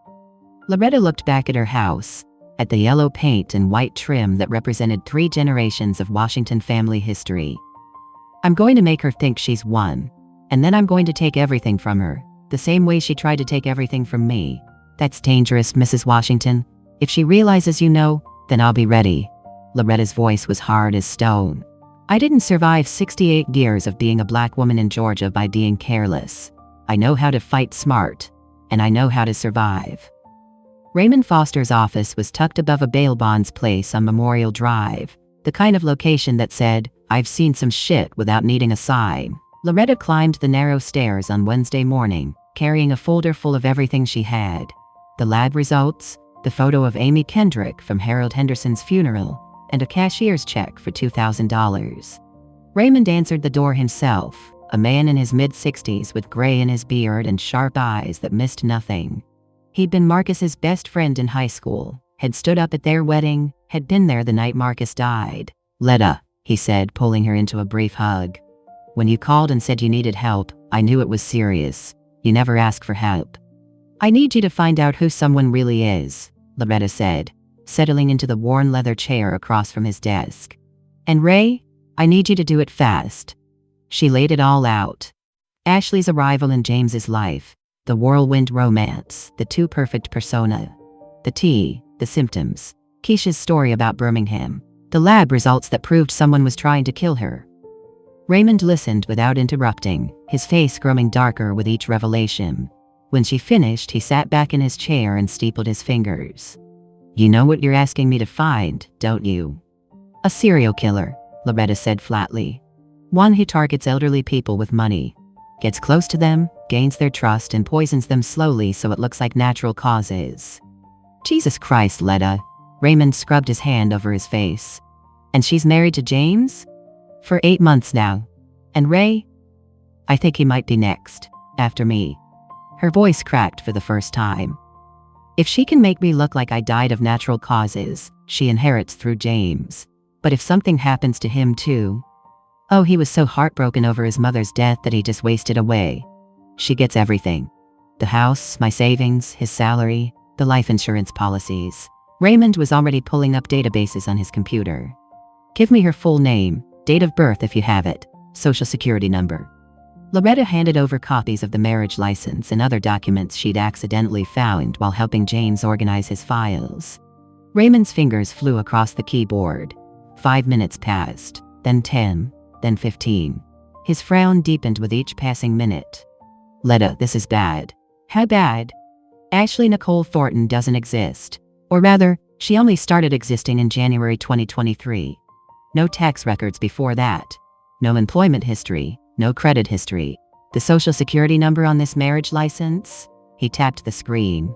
Loretta looked back at her house, at the yellow paint and white trim that represented 3 generations of Washington family history. I'm going to make her think she's won, and then I'm going to take everything from her, the same way she tried to take everything from me. That's dangerous, Mrs. Washington. If she realizes you know, then I'll be ready. Loretta's voice was hard as stone. I didn't survive 68 years of being a black woman in Georgia by being careless. I know how to fight smart, and I know how to survive. Raymond Foster's office was tucked above a bail bonds place on Memorial Drive, the kind of location that said, "I've seen some shit," without needing a sign. Loretta climbed the narrow stairs on Wednesday morning, carrying a folder full of everything she had. The lab results, the photo of Amy Kendrick from Harold Henderson's funeral, and a cashier's check for $2,000. Raymond answered the door himself, a man in his mid-60s with gray in his beard and sharp eyes that missed nothing. He'd been Marcus's best friend in high school, had stood up at their wedding, had been there the night Marcus died. "Letta," he said, pulling her into a brief hug. "When you called and said you needed help, I knew it was serious. You never ask for help." "I need you to find out who someone really is," Loretta said, settling into the worn leather chair across from his desk. "And Ray, I need you to do it fast." She laid it all out. Ashley's arrival in James's life, the whirlwind romance, the too perfect persona, the tea, the symptoms, Keisha's story about Birmingham, the lab results that proved someone was trying to kill her. Raymond listened without interrupting, his face growing darker with each revelation. When she finished, he sat back in his chair and steepled his fingers. "You know what you're asking me to find, don't you?" "A serial killer," Loretta said flatly. "One who targets elderly people with money, gets close to them, gains their trust, and poisons them slowly so it looks like natural causes." "Jesus Christ, Letta." Raymond scrubbed his hand over his face. "And she's married to James? For 8 months now. And Ray? I think he might be next, after me." Her voice cracked for the first time. "If she can make me look like I died of natural causes, she inherits through James. But if something happens to him too..." "Oh, he was so heartbroken over his mother's death that he just wasted away. She gets everything. The house, my savings, his salary, the life insurance policies." Raymond was already pulling up databases on his computer. "Give me her full name, date of birth if you have it, social security number." Loretta handed over copies of the marriage license and other documents she'd accidentally found while helping James organize his files. Raymond's fingers flew across the keyboard. 5 minutes passed, then 10, then 15. His frown deepened with each passing minute. "Letta, this is bad." "How bad?" "Ashley Nicole Thornton doesn't exist. Or rather, she only started existing in January 2023. No tax records before that. No employment history. No credit history. The social security number on this marriage license," he tapped the screen,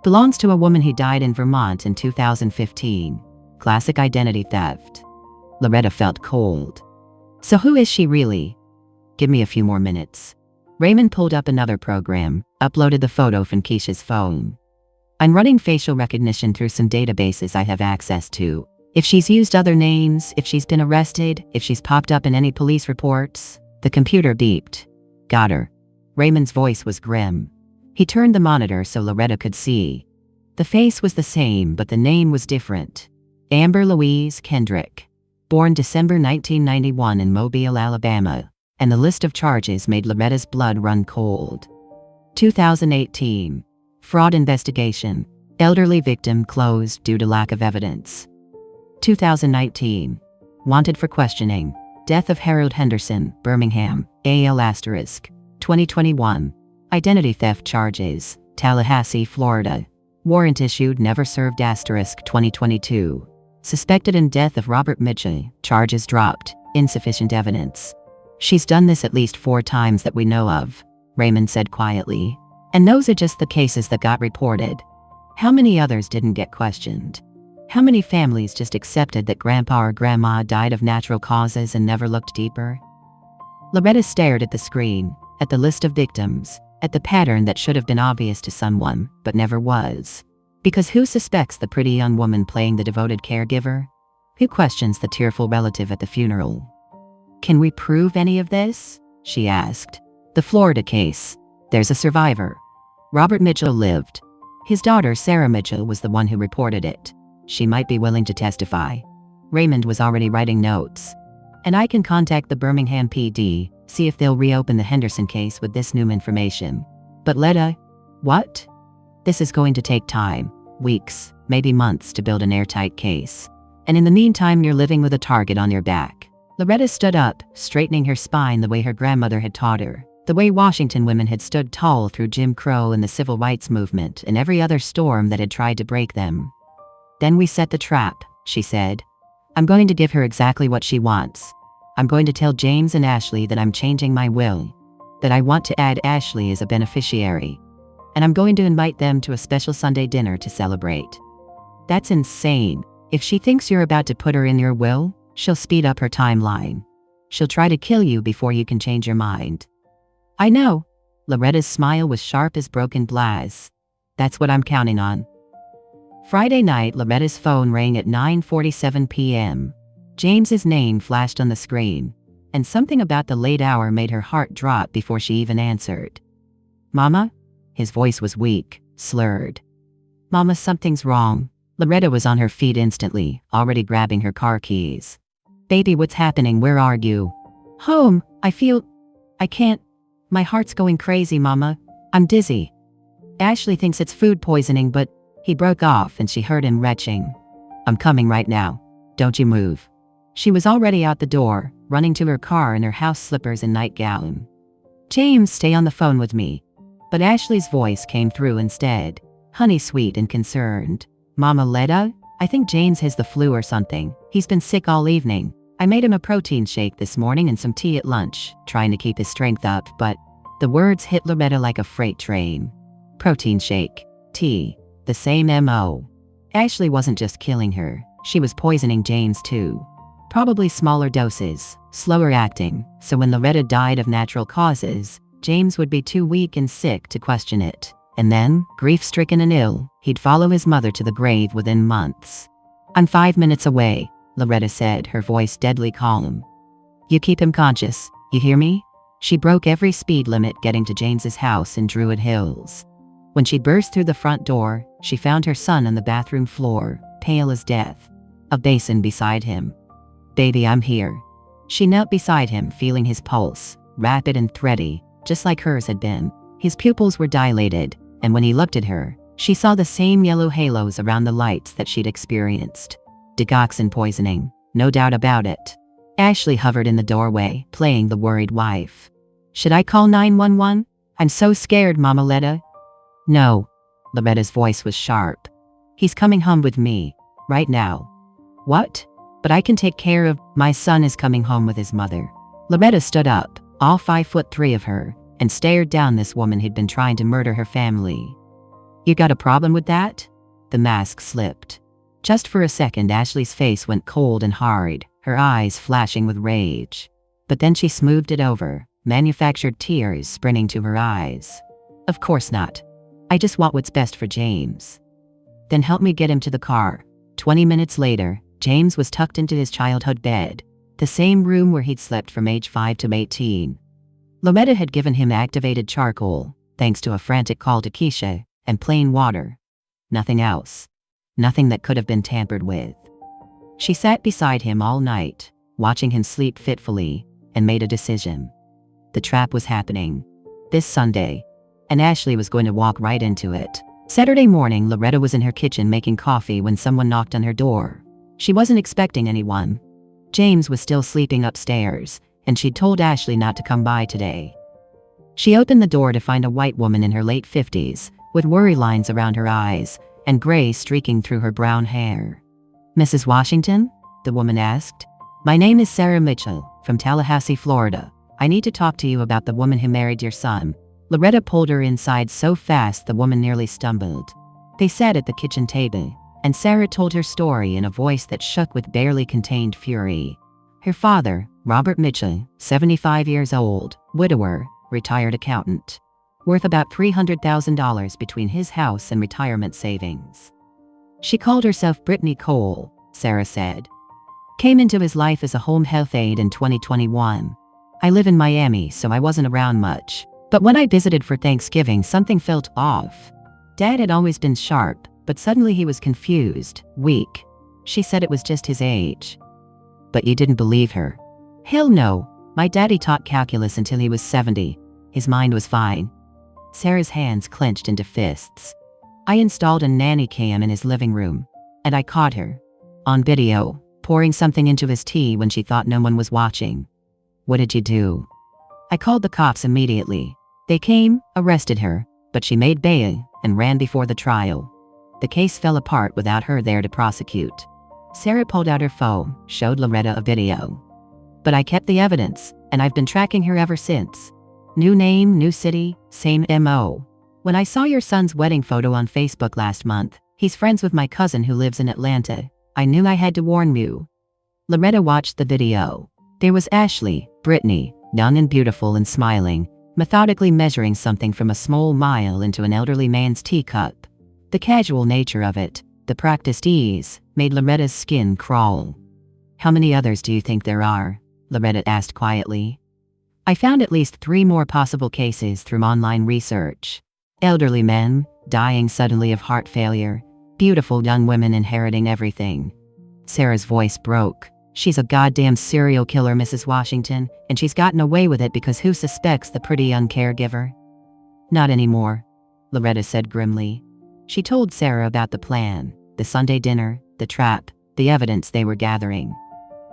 "belongs to a woman who died in Vermont in 2015. Classic identity theft." Loretta felt cold. "So who is she really?" "Give me a few more minutes." Raymond pulled up another program, uploaded the photo from Keisha's phone. "I'm running facial recognition through some databases I have access to. If she's used other names, if she's been arrested, if she's popped up in any police reports..." The computer beeped. "Got her." Raymond's voice was grim. He turned the monitor so Loretta could see. The face was the same, but the name was different. Amber Louise Kendrick. Born December 1991 in Mobile, Alabama. And the list of charges made Loretta's blood run cold. 2018. Fraud investigation. Elderly victim closed due to lack of evidence. 2019. Wanted for questioning. Death of Harold Henderson, Birmingham, AL*. 2021. Identity theft charges, Tallahassee, Florida. Warrant issued, never served. 2022. Suspected in death of Robert Mitchell, charges dropped, insufficient evidence. She's done this at least 4 times that we know of, Raymond said quietly. And those are just the cases that got reported. How many others didn't get questioned? How many families just accepted that grandpa or grandma died of natural causes and never looked deeper? Loretta stared at the screen, at the list of victims, at the pattern that should have been obvious to someone, but never was. Because who suspects the pretty young woman playing the devoted caregiver? Who questions the tearful relative at the funeral? Can we prove any of this? She asked. The Florida case. There's a survivor. Robert Mitchell lived. His daughter, Sarah Mitchell, was the one who reported it. She might be willing to testify. Raymond was already writing notes. And I can contact the Birmingham PD, see if they'll reopen the Henderson case with this new information. But Letta, what? This is going to take time, weeks, maybe months to build an airtight case. And in the meantime, you're living with a target on your back. Loretta stood up, straightening her spine the way her grandmother had taught her, the way Washington women had stood tall through Jim Crow and the civil rights movement and every other storm that had tried to break them. Then we set the trap, she said. I'm going to give her exactly what she wants. I'm going to tell James and Ashley that I'm changing my will, that I want to add Ashley as a beneficiary. And I'm going to invite them to a special Sunday dinner to celebrate. That's insane. If she thinks you're about to put her in your will, she'll speed up her timeline. She'll try to kill you before you can change your mind. I know. Loretta's smile was sharp as broken glass. That's what I'm counting on. Friday night, Loretta's phone rang at 9:47 p.m. James's name flashed on the screen, and something about the late hour made her heart drop before she even answered. Mama? His voice was weak, slurred. Mama, something's wrong. Loretta was on her feet instantly, already grabbing her car keys. Baby, what's happening? Where are you? Home. I can't. My heart's going crazy, Mama. I'm dizzy. Ashley thinks it's food poisoning, but he broke off and she heard him retching. I'm coming right now. Don't you move. She was already out the door, running to her car in her house slippers and nightgown. James, stay on the phone with me. But Ashley's voice came through instead, honey sweet and concerned. Mama, Letta, I think James has the flu or something. He's been sick all evening. I made him a protein shake this morning and some tea at lunch, trying to keep his strength up, but the words hit Loretta like a freight train. Protein shake, tea, the same MO. Ashley wasn't just killing her, she was poisoning James too. Probably smaller doses, slower acting, so when Loretta died of natural causes, James would be too weak and sick to question it. And then, grief-stricken and ill, he'd follow his mother to the grave within months. I'm 5 minutes away, Loretta said, her voice deadly calm. You keep him conscious, you hear me? She broke every speed limit getting to James's house in Druid Hills. When she burst through the front door, she found her son on the bathroom floor, pale as death. A basin beside him. Baby, I'm here. She knelt beside him, feeling his pulse, rapid and thready, just like hers had been. His pupils were dilated, and when he looked at her, she saw the same yellow halos around the lights that she'd experienced. Digoxin poisoning, no doubt about it. Ashley hovered in the doorway, playing the worried wife. Should I call 911? I'm so scared, Mama Letta. No. Loretta's voice was sharp. He's coming home with me, right now. What? But I can take care of. My son is coming home with his mother. Loretta stood up, all 5'3" of her, and stared down this woman who'd been trying to murder her family. You got a problem with that? The mask slipped. Just for a second, Ashley's face went cold and hard, her eyes flashing with rage. But then she smoothed it over, manufactured tears sprinting to her eyes. Of course not. I just want what's best for James. Then help me get him to the car. 20 minutes later, James was tucked into his childhood bed, the same room where he'd slept from age 5 to 18. Loretta had given him activated charcoal, thanks to a frantic call to Keisha, and plain water. Nothing else. Nothing that could have been tampered with. She sat beside him all night, watching him sleep fitfully, and made a decision. The trap was happening. This Sunday. And Ashley was going to walk right into it. Saturday morning, Loretta was in her kitchen making coffee when someone knocked on her door. She wasn't expecting anyone. James was still sleeping upstairs, and she'd told Ashley not to come by today. She opened the door to find a white woman in her late 50s, with worry lines around her eyes, and gray streaking through her brown hair. Mrs. Washington? The woman asked. My name is Sarah Mitchell, from Tallahassee, Florida. I need to talk to you about the woman who married your son. Loretta pulled her inside so fast the woman nearly stumbled. They sat at the kitchen table, and Sarah told her story in a voice that shook with barely contained fury. Her father, Robert Mitchell, 75 years old, widower, retired accountant. Worth about $300,000 between his house and retirement savings. She called herself Brittany Cole, Sarah said. Came into his life as a home health aide in 2021. I live in Miami, so I wasn't around much. But when I visited for Thanksgiving, something felt off. Dad had always been sharp, but suddenly he was confused, weak. She said it was just his age. But you didn't believe her. Hell no. My daddy taught calculus until he was 70. His mind was fine. Sarah's hands clenched into fists. I installed a nanny cam in his living room, and I caught her, on video, pouring something into his tea when she thought no one was watching. What did you do? I called the cops immediately. They came, arrested her, but she made bail and ran before the trial. The case fell apart without her there to prosecute. Sarah pulled out her phone, showed Loretta a video. But I kept the evidence, and I've been tracking her ever since. New name, new city, same MO. When I saw your son's wedding photo on Facebook last month, he's friends with my cousin who lives in Atlanta. I knew I had to warn you. Loretta watched the video. There was Ashley, Brittany, young and beautiful and smiling, methodically measuring something from a small mile into an elderly man's teacup. The casual nature of it, the practiced ease, made Loretta's skin crawl. How many others do you think there are? Loretta asked quietly. I found at least 3 more possible cases through online research. Elderly men, dying suddenly of heart failure. Beautiful young women inheriting everything. Sarah's voice broke. She's a goddamn serial killer, Mrs. Washington, and she's gotten away with it because who suspects the pretty young caregiver? Not anymore, Loretta said grimly. She told Sarah about the plan, the Sunday dinner, the trap, the evidence they were gathering.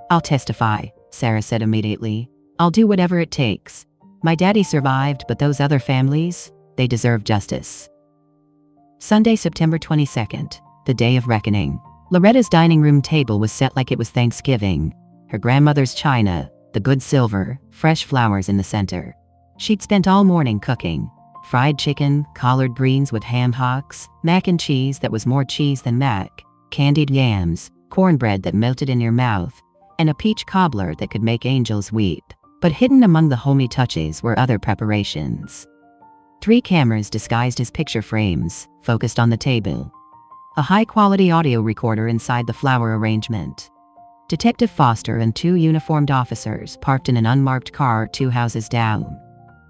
I'll testify, Sarah said immediately. I'll do whatever it takes. My daddy survived, but those other families, they deserve justice. Sunday, September 22nd, the day of reckoning. Loretta's dining room table was set like it was Thanksgiving. Her grandmother's china, the good silver, fresh flowers in the center. She'd spent all morning cooking. Fried chicken, collard greens with ham hocks, mac and cheese that was more cheese than mac, candied yams, cornbread that melted in your mouth, and a peach cobbler that could make angels weep. But hidden among the homey touches were other preparations. 3 cameras disguised as picture frames, focused on the table. A high-quality audio recorder inside the flower arrangement. Detective Foster and 2 uniformed officers parked in an unmarked car 2 houses down.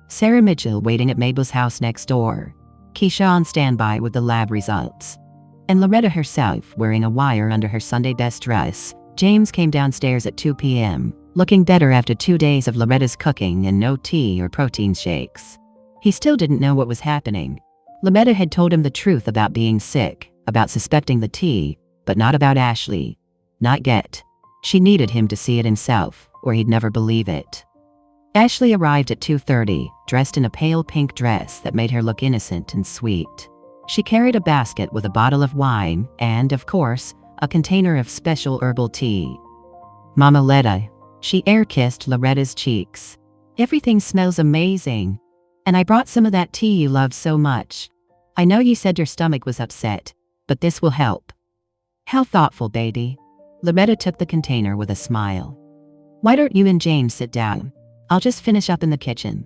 Sarah Mitchell waiting at Mabel's house next door. Keisha on standby with the lab results. And Loretta herself wearing a wire under her Sunday best dress. James came downstairs at 2 p.m., looking better after 2 days of Loretta's cooking and no tea or protein shakes. He still didn't know what was happening. Loretta had told him the truth about being sick, about suspecting the tea, but not about Ashley. Not yet. She needed him to see it himself, or he'd never believe it. Ashley arrived at 2:30, dressed in a pale pink dress that made her look innocent and sweet. She carried a basket with a bottle of wine and, of course, a container of special herbal tea. Mama Letta. She air-kissed Loretta's cheeks. Everything smells amazing. And I brought some of that tea you love so much. I know you said your stomach was upset, but this will help. How thoughtful, baby. Loretta took the container with a smile. Why don't you and James sit down? I'll just finish up in the kitchen.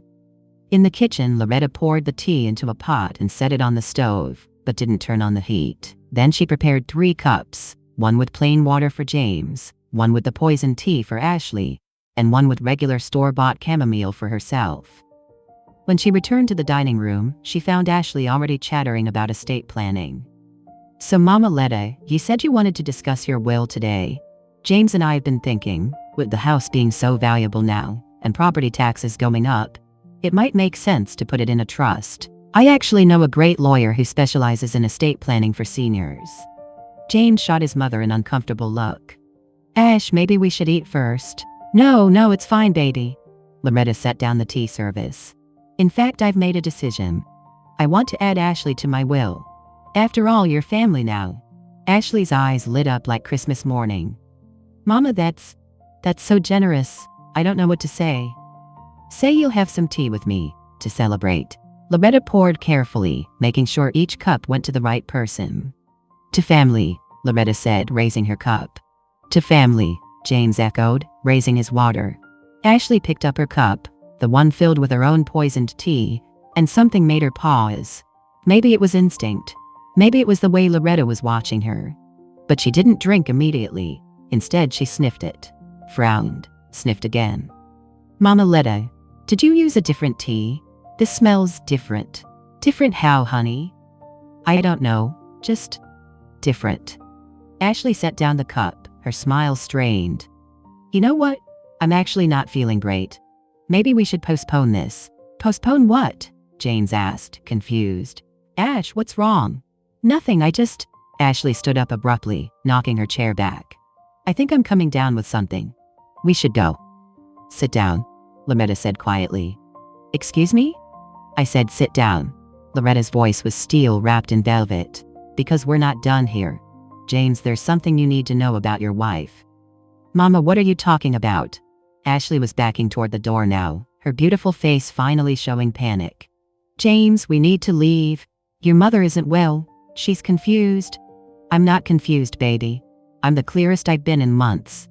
In the kitchen, Loretta poured the tea into a pot and set it on the stove, but didn't turn on the heat. Then she prepared 3 cups, 1 with plain water for James, 1 with the poison tea for Ashley, and 1 with regular store-bought chamomile for herself. When she returned to the dining room, she found Ashley already chattering about estate planning. So Mama Letta, you said you wanted to discuss your will today. James and I have been thinking, with the house being so valuable now, and property taxes going up, it might make sense to put it in a trust. I actually know a great lawyer who specializes in estate planning for seniors. James shot his mother an uncomfortable look. Ash, maybe we should eat first. No, it's fine, baby. Loretta set down the tea service. In fact, I've made a decision. I want to add Ashley to my will. After all, you're family now. Ashley's eyes lit up like Christmas morning. Mama, that's so generous. I don't know what to say. Say you'll have some tea with me, to celebrate. Loretta poured carefully, making sure each cup went to the right person. To family, Loretta said, raising her cup. To family, James echoed, raising his water. Ashley picked up her cup, the one filled with her own poisoned tea, and something made her pause. Maybe it was instinct. Maybe it was the way Loretta was watching her. But she didn't drink immediately. Instead, she sniffed it, frowned, sniffed again. Mama Letta, did you use a different tea? This smells different. Different how, honey? I don't know, just different. Ashley set down the cup, her smile strained. You know what? I'm actually not feeling great. Maybe we should postpone this. Postpone what? James asked, confused. Ash, what's wrong? Nothing, Ashley stood up abruptly, knocking her chair back. I think I'm coming down with something. We should go. Sit down, Loretta said quietly. Excuse me? I said sit down. Loretta's voice was steel wrapped in velvet. Because we're not done here. James, there's something you need to know about your wife. Mama, what are you talking about? Ashley was backing toward the door now, her beautiful face finally showing panic. James, we need to leave. Your mother isn't well. She's confused. I'm not confused, baby. I'm the clearest I've been in months.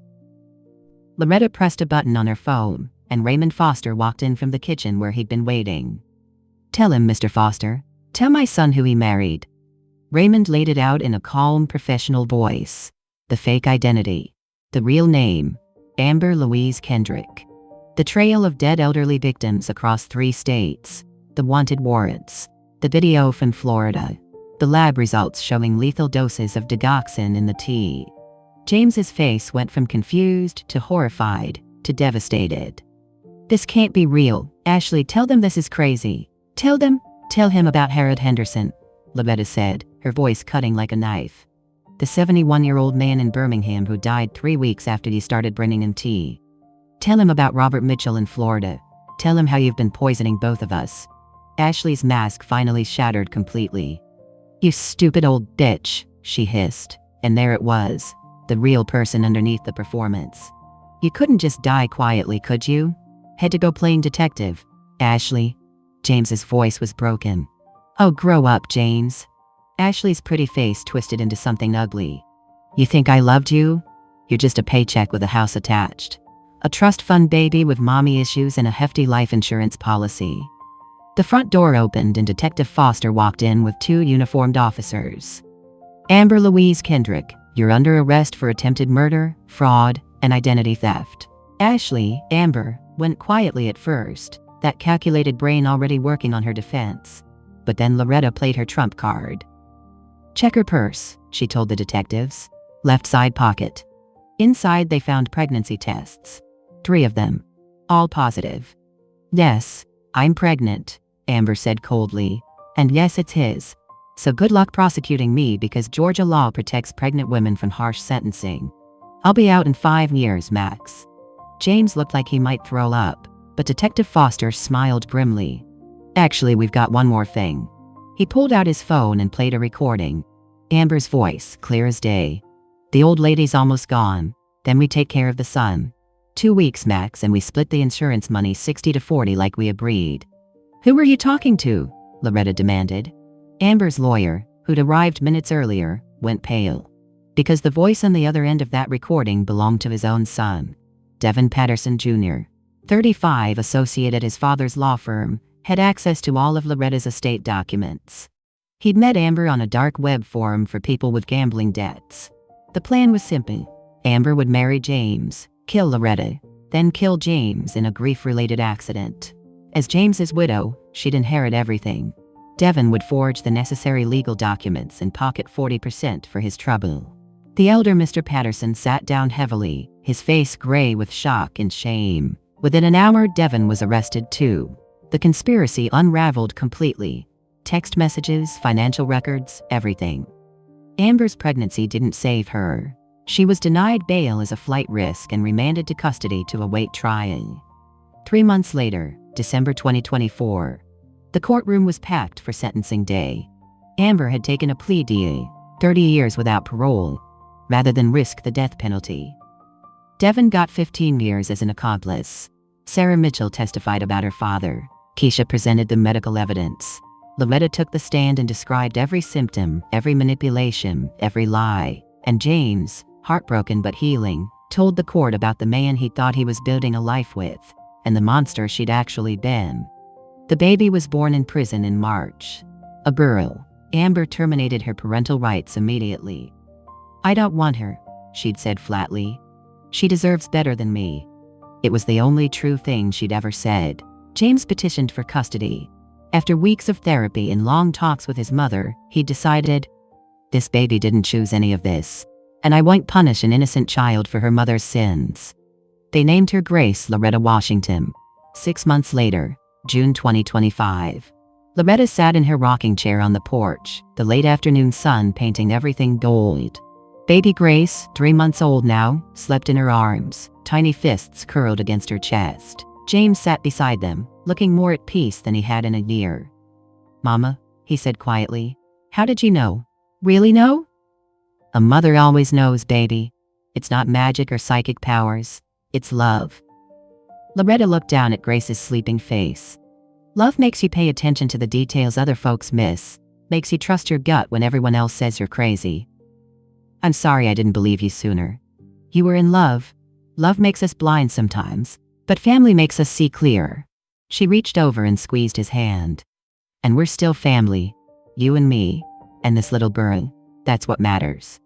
Loretta pressed a button on her phone, and Raymond Foster walked in from the kitchen where he'd been waiting. Tell him, Mr. Foster. Tell my son who he married. Raymond laid it out in a calm, professional voice. The fake identity. The real name. Amber Louise Kendrick. The trail of dead elderly victims across 3 states. The wanted warrants. The video from Florida. The lab results showing lethal doses of digoxin in the tea. James's face went from confused to horrified to devastated. This can't be real. Ashley, tell them this is crazy. Tell him about Harold Henderson, Loretta said, her voice cutting like a knife. The 71-year-old man in Birmingham who died 3 weeks after he started bringing him tea. Tell him about Robert Mitchell in Florida. Tell him how you've been poisoning both of us. Ashley's mask finally shattered completely. You stupid old bitch, she hissed. And there it was. The real person underneath the performance. You couldn't just die quietly, could you? Had to go playing detective. Ashley. James's voice was broken. Oh, grow up, James. Ashley's pretty face twisted into something ugly. You think I loved you? You're just a paycheck with a house attached. A trust fund baby with mommy issues and a hefty life insurance policy. The front door opened and Detective Foster walked in with 2 uniformed officers. Amber Louise Kendrick, you're under arrest for attempted murder, fraud, and identity theft. Ashley, Amber, went quietly at first, that calculated brain already working on her defense. But then Loretta played her trump card. Check her purse, she told the detectives. Left side pocket. Inside they found pregnancy tests. 3 of them. All positive. Yes, I'm pregnant, Amber said coldly. And yes, it's his. So good luck prosecuting me because Georgia law protects pregnant women from harsh sentencing. I'll be out in 5 years, max. James looked like he might throw up, but Detective Foster smiled grimly. Actually, we've got one more thing. He pulled out his phone and played a recording. Amber's voice, clear as day. The old lady's almost gone. Then we take care of the son. 2 weeks max and we split the insurance money 60-40 like we agreed. Who were you talking to? Loretta demanded. Amber's lawyer, who'd arrived minutes earlier, went pale. Because the voice on the other end of that recording belonged to his own son. Devin Patterson Jr., 35, associate at his father's law firm, had access to all of Loretta's estate documents. He'd met Amber on a dark web forum for people with gambling debts. The plan was simple. Amber would marry James, kill Loretta, then kill James in a grief-related accident. As James's widow, she'd inherit everything. Devin would forge the necessary legal documents and pocket 40% for his trouble. The elder Mr. Patterson sat down heavily, his face gray with shock and shame. Within an hour, Devin was arrested too. The conspiracy unraveled completely. Text messages, financial records, everything. Amber's pregnancy didn't save her. She was denied bail as a flight risk and remanded to custody to await trial. 3 months later, December 2024, the courtroom was packed for sentencing day. Amber had taken a plea deal, 30 years without parole, rather than risk the death penalty. Devin got 15 years as an accomplice. Sarah Mitchell testified about her father. Keisha presented the medical evidence. Loretta took the stand and described every symptom, every manipulation, every lie. And James, heartbroken but healing, told the court about the man he thought he was building a life with, and the monster she'd actually been. The baby was born in prison in March. A girl. Amber terminated her parental rights immediately. I don't want her. she'd said flatly. She deserves better than me. It was the only true thing she'd ever said. James petitioned for custody. After weeks of therapy and long talks with his mother, he decided, this baby didn't choose any of this, and I won't punish an innocent child for her mother's sins. They named her Grace Loretta Washington. 6 months later, June 2025. Loretta sat in her rocking chair on the porch, the late afternoon sun painting everything gold. Baby Grace, 3 months old now, slept in her arms, tiny fists curled against her chest. James sat beside them, looking more at peace than he had in a year. "Mama," he said quietly, "how did you know? Really know?" "A mother always knows, baby. It's not magic or psychic powers. It's love." Loretta looked down at Grace's sleeping face. "Love makes you pay attention to the details other folks miss, makes you trust your gut when everyone else says you're crazy. I'm sorry I didn't believe you sooner. You were in love. Love makes us blind sometimes, but family makes us see clearer." She reached over and squeezed his hand. "And we're still family. You and me. And this little girl. That's what matters."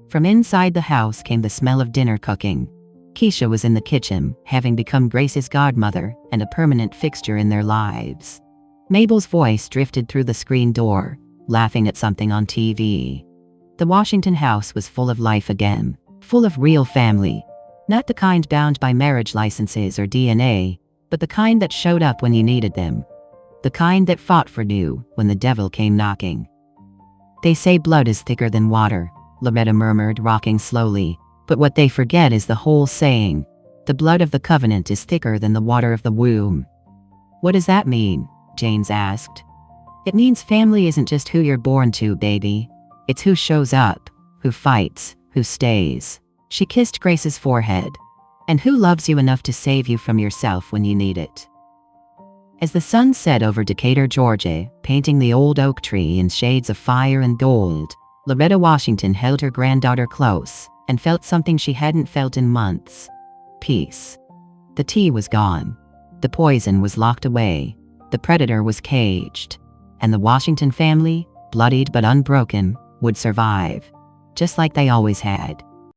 From inside the house came the smell of dinner cooking. Keisha was in the kitchen, having become Grace's godmother and a permanent fixture in their lives. Mabel's voice drifted through the screen door, laughing at something on TV. The Washington house was full of life again, full of real family. Not the kind bound by marriage licenses or DNA, but the kind that showed up when you needed them. The kind that fought for you when the devil came knocking. "They say blood is thicker than water," Loretta murmured, rocking slowly. "But what they forget is the whole saying. The blood of the covenant is thicker than the water of the womb." "What does that mean?" James asked. "It means family isn't just who you're born to, baby. It's who shows up, who fights, who stays." She kissed Grace's forehead. "And who loves you enough to save you from yourself when you need it." As the sun set over Decatur, Georgia, painting the old oak tree in shades of fire and gold, Loretta Washington held her granddaughter close and felt something she hadn't felt in months. Peace. The tea was gone. The poison was locked away. The predator was caged. And the Washington family, bloodied but unbroken, would survive. Just like they always had.